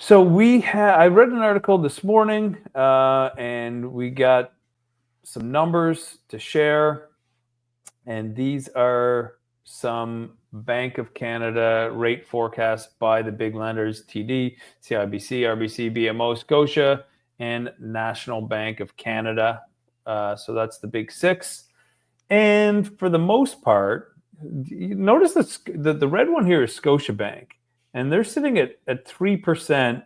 So I read an article this morning, and we got some numbers to share, and these are some Bank of Canada rate forecasts by the big lenders: TD, CIBC, RBC, BMO, Scotia, and National Bank of Canada. So that's the big six. And for the most part, you notice the red one here is Scotiabank, and they're sitting at 3%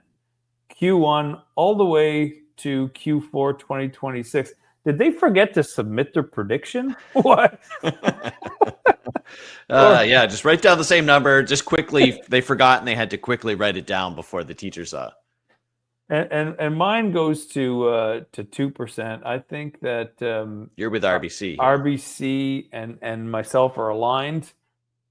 Q1 all the way to Q4 2026. Did they forget to submit their prediction? What? Yeah, just write down the same number. Just quickly, they forgot and they had to quickly write it down before the teacher saw. And mine goes to 2%. I think that You're with RBC here. RBC and myself are aligned,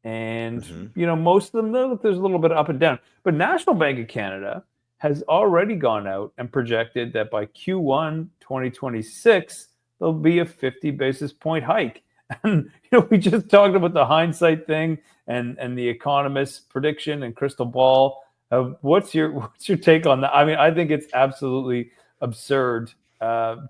and most of them, there's a little bit up and down. But National Bank of Canada has already gone out and projected that by Q1 2026 there'll be a 50 basis point hike. And we just talked about the hindsight thing and the economist's prediction and crystal ball. What's your take on that? I mean, I think it's absolutely absurd.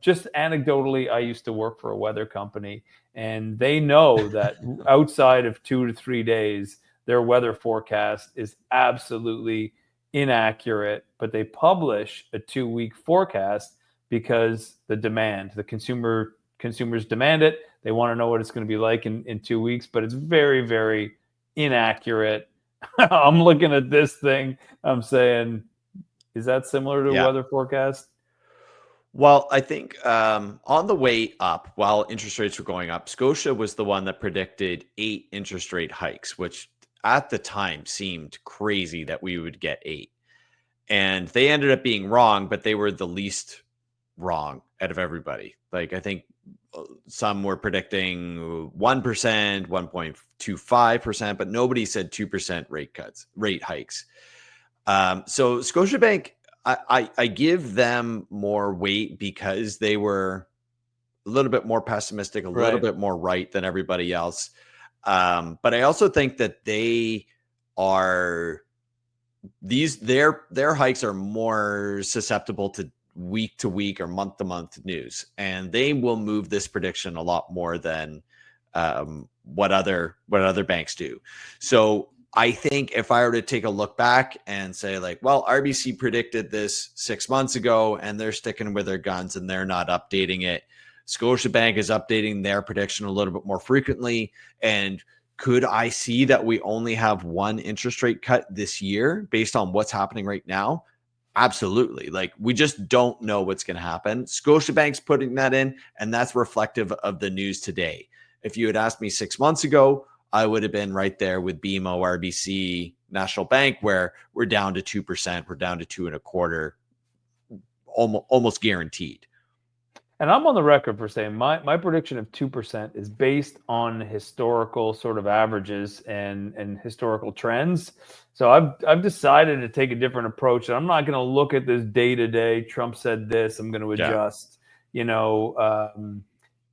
Just anecdotally, I used to work for a weather company, and they know that outside of 2 to 3 days, their weather forecast is absolutely inaccurate. But they publish a 2-week forecast because the consumers demand it. They want to know what it's going to be like in 2 weeks, but it's very, very inaccurate. I'm looking at this thing. I'm saying, is that similar to a weather forecast? Well, I think on the way up, while interest rates were going up, Scotia was the one that predicted 8 interest rate hikes, which at the time seemed crazy that we would get 8. And they ended up being wrong, but they were the least wrong out of everybody. Like, I think some were predicting 1%, 1.25%, but nobody said 2% rate hikes. So Scotiabank, I give them more weight because they were a little bit more pessimistic, a little bit more right than everybody else. But I also think that their hikes are more susceptible to week or month to month news, and they will move this prediction a lot more than what other banks do. So I think if I were to take a look back and say, like, well, RBC predicted this 6 months ago and they're sticking with their guns and they're not updating it. Scotiabank is updating their prediction a little bit more frequently. And could I see that we only have one interest rate cut this year based on what's happening right now? Absolutely. Like, we just don't know what's going to happen. Scotiabank's putting that in, and that's reflective of the news today. If you had asked me 6 months ago, I would have been right there with BMO, RBC, National Bank, where we're down to 2%, we're down to 2.25%, almost guaranteed. And I'm on the record for saying my prediction of 2% is based on historical sort of averages and historical trends. So I've decided to take a different approach. And I'm not going to look at this day to day. Trump said this, I'm going to adjust.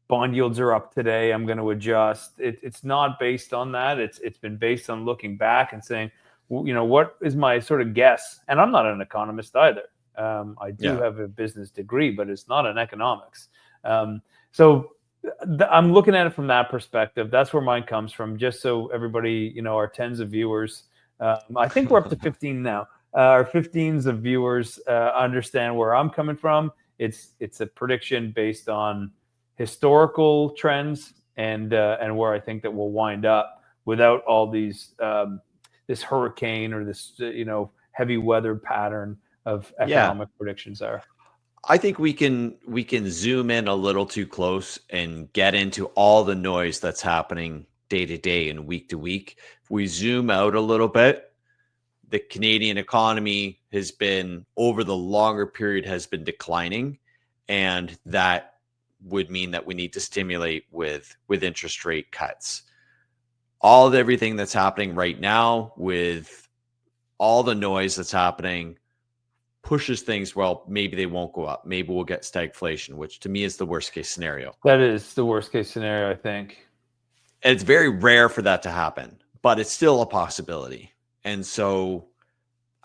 Bond yields are up today, I'm going to adjust. It's not based on that. It's been based on looking back and saying, what is my sort of guess? And I'm not an economist either. I do have a business degree, but it's not in economics. So I'm looking at it from that perspective. That's where mine comes from. Just so everybody, our tens of viewers, I think we're up to 15 now. Our 15s of viewers understand where I'm coming from. It's a prediction based on historical trends and where I think that we'll wind up without all these this hurricane or this heavy weather pattern of economic predictions are. I think we can zoom in a little too close and get into all the noise that's happening day to day and week to week. If we zoom out a little bit, the Canadian economy has been, over the longer period, has been declining, and that would mean that we need to stimulate with interest rate cuts. Everything that's happening right now with all the noise that's happening pushes things, well, maybe they won't go up. Maybe we'll get stagflation, which to me is the worst case scenario. That is the worst case scenario, I think. And it's very rare for that to happen, but it's still a possibility. And so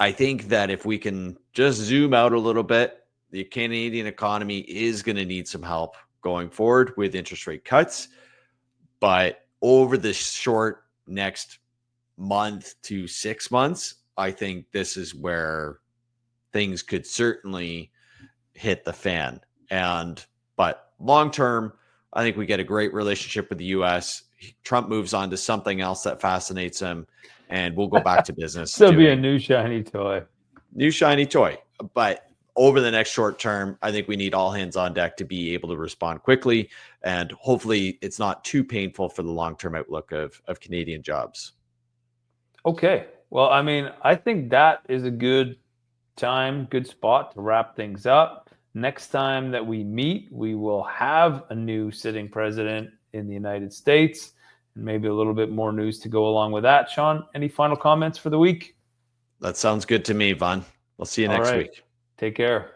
I think that if we can just zoom out a little bit, the Canadian economy is going to need some help going forward with interest rate cuts. But over the short next month to 6 months, I think this is where things could certainly hit the fan. But long term, I think we get a great relationship with the US. Trump moves on to something else that fascinates him, and we'll go back to business. So be a new shiny toy. New shiny toy. But over the next short term, I think we need all hands on deck to be able to respond quickly. And hopefully it's not too painful for the long-term outlook of Canadian jobs. Okay. Well, I mean, I think that is a good time, good spot to wrap things up. Next time that we meet, we will have a new sitting president in the United States, and maybe a little bit more news to go along with that. Sean, any final comments for the week? That sounds good to me, Vaughn. We'll see you next week. Take care.